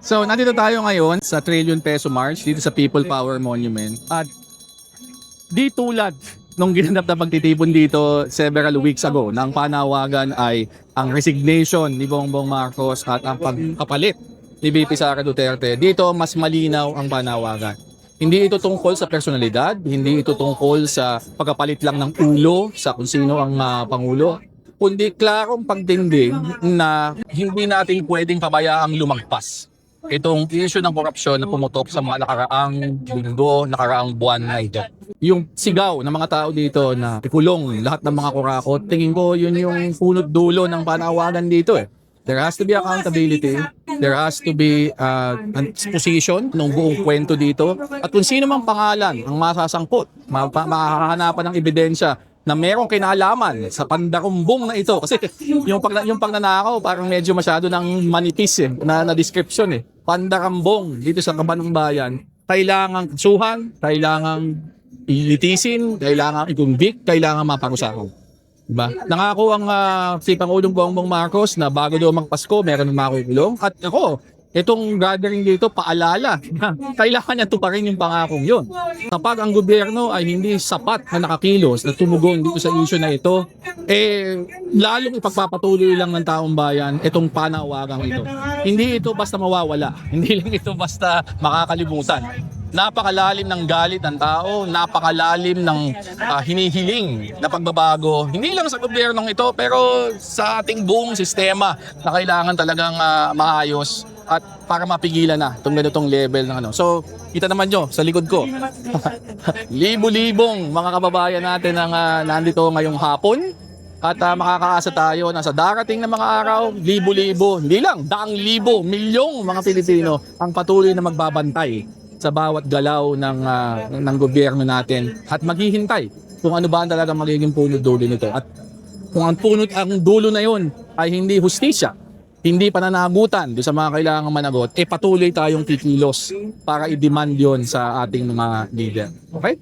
So, nandito tayo ngayon sa Trillion Peso March dito sa People Power Monument. At di tulad nung ginanap na pagtitipon dito several weeks ago, nang panawagan ay ang resignation ni Bongbong Marcos at ang pagkapalit ni VP Sara Duterte. Dito mas malinaw ang panawagan. Hindi ito tungkol sa personalidad, hindi ito tungkol sa pagkapalit lang ng ulo sa kung sino ang Pangulo, kundi klarong pagtindig na hindi natin pwedeng pabayaang lumagpas itong issue ng korupsyon na pumutok sa mga nakaraang linggo, nakaraang buwan na ito. Yung sigaw ng mga tao dito na ikulong lahat ng mga kurakot, tingin ko yun yung punot dulo ng panawagan dito eh. There has to be accountability, there has to be an exposition ng buong kwento dito, at kung sino mang pangalan ang masasangkot, makakahanapan ng ebidensya na merong kinalaman sa pandakumbong na ito. Kasi yung pagnanakaw parang medyo masyado ng manipis eh, na description eh. Pandarambong dito sa Kabanang Bayan, kailangang suhan, kailangang ilitisin, kailangang i-convict, kailangang maparusahan. Diba? Nangako ang si Pangulong Bongbong Marcos na bago daw magpasko, meron ng makukulong. At ako, itong gathering dito, paalala na kailangan niya tuparin yung pangakong yun. Kapag ang gobyerno ay hindi sapat na nakakilos na tumugon dito sa issue na ito, lalong ipagpapatuloy lang ng taong bayan itong panawagang ito. Hindi ito basta mawawala. Hindi lang ito basta makakalimutan. Napakalalim ng galit ng tao, napakalalim ng hinihiling na pagbabago, hindi lang sa gobyernong ito pero sa ating buong sistema na kailangan talagang maayos at para mapigilan na itong ganitong level ng ano. So, kita naman nyo sa likod ko. Libo-libong mga kababayan natin ang nandito ngayong hapon. At makakaasa tayo na sa darating na mga araw, libo-libo, hindi lang, daang libo, milyong mga Pilipino ang patuloy na magbabantay sa bawat galaw ng gobyerno natin at maghihintay kung ano ba ang talaga magiging punot dulo nito. At kung ang dulo na yun ay hindi hustisya, hindi pananagutan doon sa mga kailangang managot, patuloy tayong kikilos para i-demand yon sa ating mga leader. Okay?